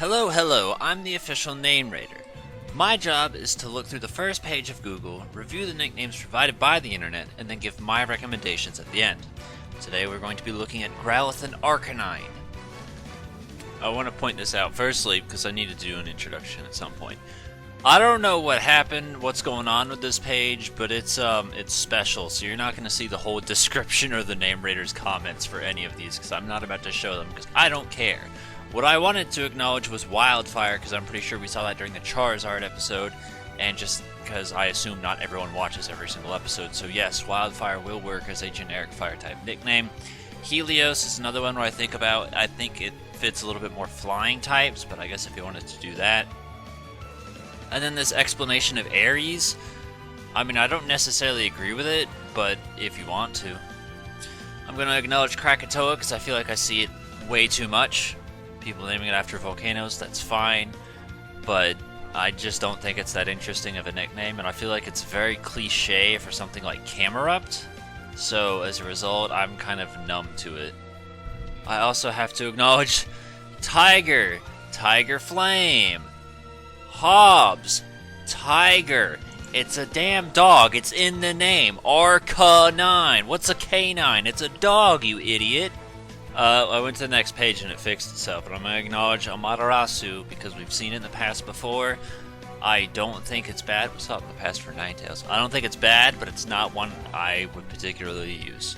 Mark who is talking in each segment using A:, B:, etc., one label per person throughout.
A: Hello, I'm the official name raider. My job is to look through the first page of Google, review the nicknames provided by the internet, and then give my recommendations at the end. Today we're going to be looking at Growlithe and Arcanine. I want to point this out firstly because I need to do an introduction at some point. I don't know what happened, what's going on with this page, but it's special, so you're not going to see the whole description or the name raider's comments for any of these because I'm not about to show them because I don't care. What I wanted to acknowledge was Wildfire, because I'm pretty sure we saw that during the Charizard episode, and just because I assume not everyone watches every single episode, so yes, Wildfire will work as a generic fire-type nickname. Helios is another one where I think it fits a little bit more flying types, but I guess if you wanted to do that. And then this explanation of Aries, I mean, I don't necessarily agree with it, but if you want to. I'm going to acknowledge Krakatoa, because I feel like I see it way too much. People naming it after volcanoes, that's fine, but I just don't think it's that interesting of a nickname, and I feel like it's very cliche for something like Camerupt, so as a result, I'm kind of numb to it. I also have to acknowledge Tiger, Tiger Flame, Hobbs, Tiger, it's a damn dog, it's in the name, Arcanine, what's a canine? It's a dog, you idiot. I went to the next page and it fixed itself, but I'm going to acknowledge Amaterasu because we've seen it in the past before. I don't think it's bad. We saw it in the past for Ninetales. I don't think it's bad, but it's not one I would particularly use.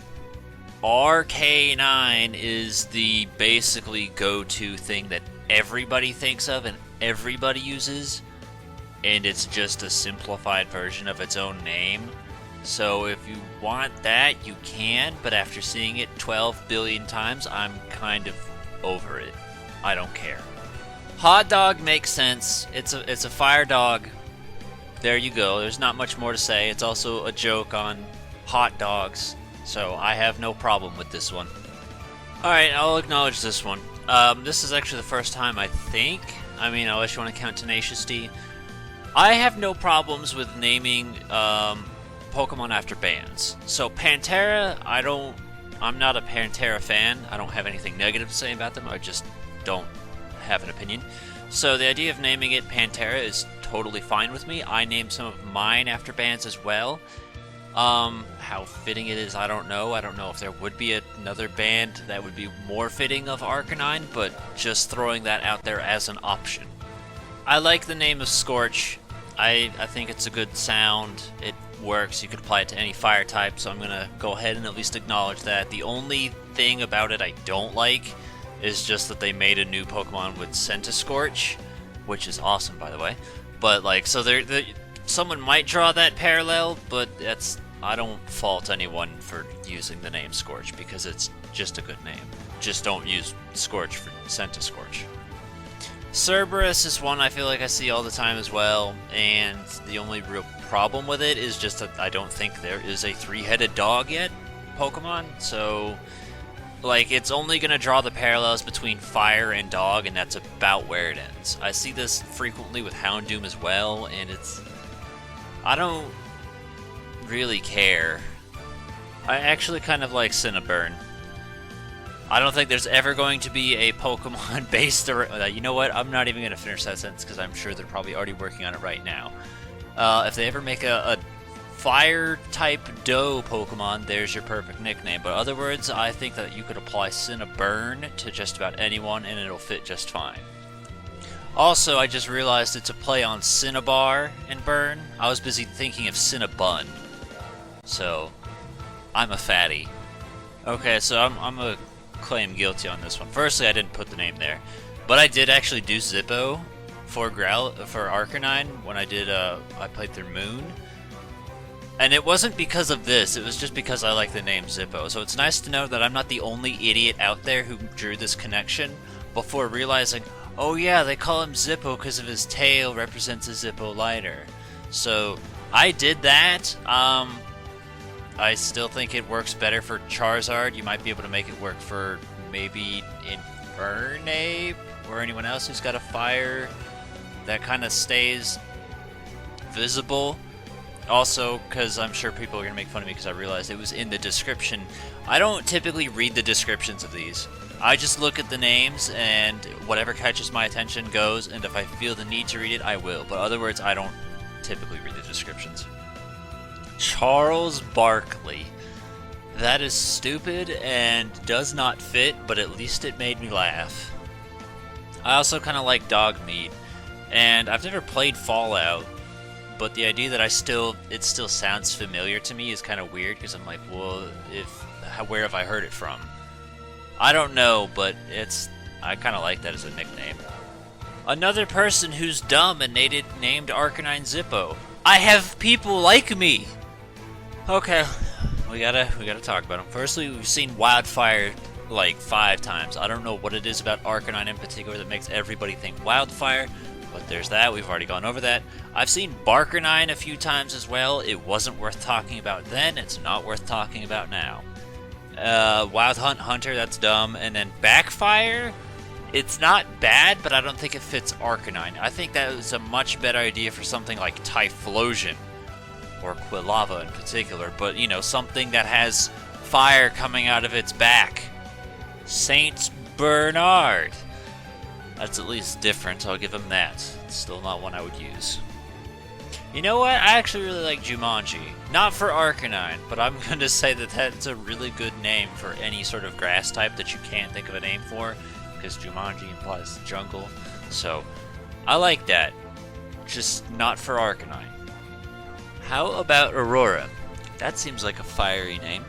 A: Arcanine is the basically go-to thing that everybody thinks of and everybody uses, and it's just a simplified version of its own name. So if you want that, you can, but after seeing it 12 billion times, I'm kind of over it. I don't care. Hot dog makes sense. It's a fire dog. There you go. There's not much more to say. It's also a joke on hot dogs, so I have no problem with this one. Alright, I'll acknowledge this one. This is actually the first time, I think. I mean, unless you want to count Tenacious D. I have no problems with naming Pokemon after bands. So Pantera, I'm not a Pantera fan. I don't have anything negative to say about them. I just don't have an opinion. So the idea of naming it Pantera is totally fine with me. I named some of mine after bands as well. How fitting it is, I don't know. I don't know if there would be another band that would be more fitting of Arcanine, but just throwing that out there as an option. I like the name of Scorch. I think it's a good sound. It works. You could apply it to any fire type, so I'm going to go ahead and at least acknowledge that. The only thing about it I don't like is just that they made a new Pokemon with Centiskorch, which is awesome, by the way. But, like, so someone might draw that parallel, but I don't fault anyone for using the name Scorch, because it's just a good name. Just don't use Scorch for Centiskorch. Cerberus is one I feel like I see all the time as well, and the only real problem with it is just that I don't think there is a three-headed dog yet Pokemon, so like it's only going to draw the parallels between fire and dog, and that's about where it ends. I see this frequently with Houndoom as well, and I don't really care. I actually kind of like Cinnaburn. I don't think there's ever going to be a Pokemon based around... you know what? I'm not even going to finish that sentence because I'm sure they're probably already working on it right now. If they ever make a fire-type doe Pokemon, there's your perfect nickname. But other words, I think that you could apply Cinnaburn to just about anyone and it'll fit just fine. Also, I just realized it's a play on Cinnabar and Burn. I was busy thinking of Cinnabun. So, I'm a fatty. Okay, so I'm a... claim guilty on this one. Firstly, I didn't put the name there, but I did actually do Zippo for Arcanine when I played through Moon, and it wasn't because of this. It was just because I like the name Zippo. So it's nice to know that I'm not the only idiot out there who drew this connection before realizing, oh yeah, they call him Zippo because of his tail represents a Zippo lighter. So I did that. I still think it works better for Charizard. You might be able to make it work for maybe Infernape or anyone else who's got a fire that kind of stays visible. Also, because I'm sure people are going to make fun of me because I realized it was in the description. I don't typically read the descriptions of these. I just look at the names and whatever catches my attention goes, and if I feel the need to read it, I will. But other words, I don't typically read the descriptions. Charles Barkley. That is stupid and does not fit, but at least it made me laugh. I also kind of like dog meat, and I've never played Fallout, but the idea that it still sounds familiar to me is kind of weird, because I'm like, well, where have I heard it from? I don't know, but I kind of like that as a nickname. Another person who's dumb and named Arcanine Zippo. I have people like me. Okay, we gotta talk about them. Firstly, we've seen Wildfire like 5 times. I don't know what it is about Arcanine in particular that makes everybody think Wildfire, but there's that. We've already gone over that. I've seen Barkanine a few times as well. It wasn't worth talking about then. It's not worth talking about now. Wild Hunt Hunter, that's dumb. And then Backfire, it's not bad, but I don't think it fits Arcanine. I think that was a much better idea for something like Typhlosion, or Quilava in particular, but something that has fire coming out of its back. Saint Bernard. That's at least different, I'll give him that. It's still not one I would use. You know what? I actually really like Jumanji. Not for Arcanine, but I'm going to say that that's a really good name for any sort of grass type that you can't think of a name for, because Jumanji implies jungle. So, I like that. Just not for Arcanine. How about Aurora? That seems like a fiery name.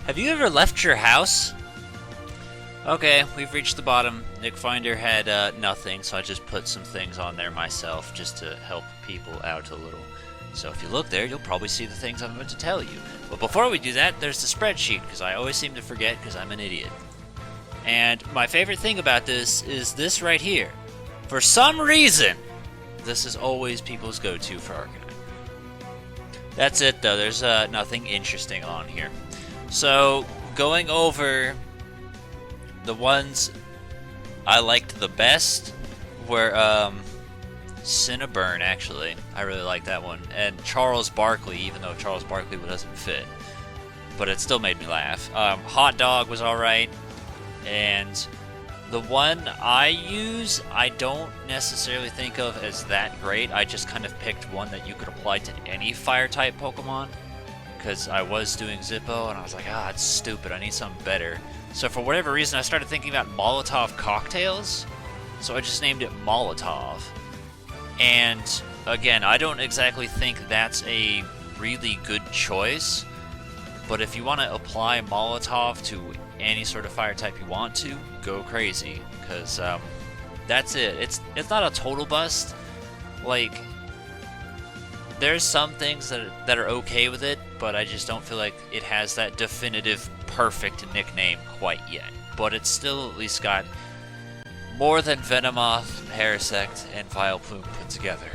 A: Have you ever left your house? Okay, we've reached the bottom. Nick Finder had nothing, so I just put some things on there myself just to help people out a little. So if you look there, you'll probably see the things I'm about to tell you. But before we do that, there's the spreadsheet, because I always seem to forget because I'm an idiot. And my favorite thing about this is this right here. For some reason, this is always people's go-to for Arcanine. That's it, though. There's nothing interesting on here. So, going over the ones I liked the best were Cinnaburn, actually. I really like that one. And Charles Barkley, even though Charles Barkley doesn't fit. But it still made me laugh. Hot Dog was alright. And the one I use, I don't necessarily think of as that great. I just kind of picked one that you could apply to any fire-type Pokemon. Because I was doing Zippo, and I was like, it's stupid. I need something better. So for whatever reason, I started thinking about Molotov cocktails. So I just named it Molotov. And again, I don't exactly think that's a really good choice. But if you want to apply Molotov to any sort of fire type you want to, go crazy. Because that's it. It's not a total bust. Like, there's some things that are okay with it, but I just don't feel like it has that definitive, perfect nickname quite yet. But it's still at least got more than Venomoth, Parasect, and Vileplume put together.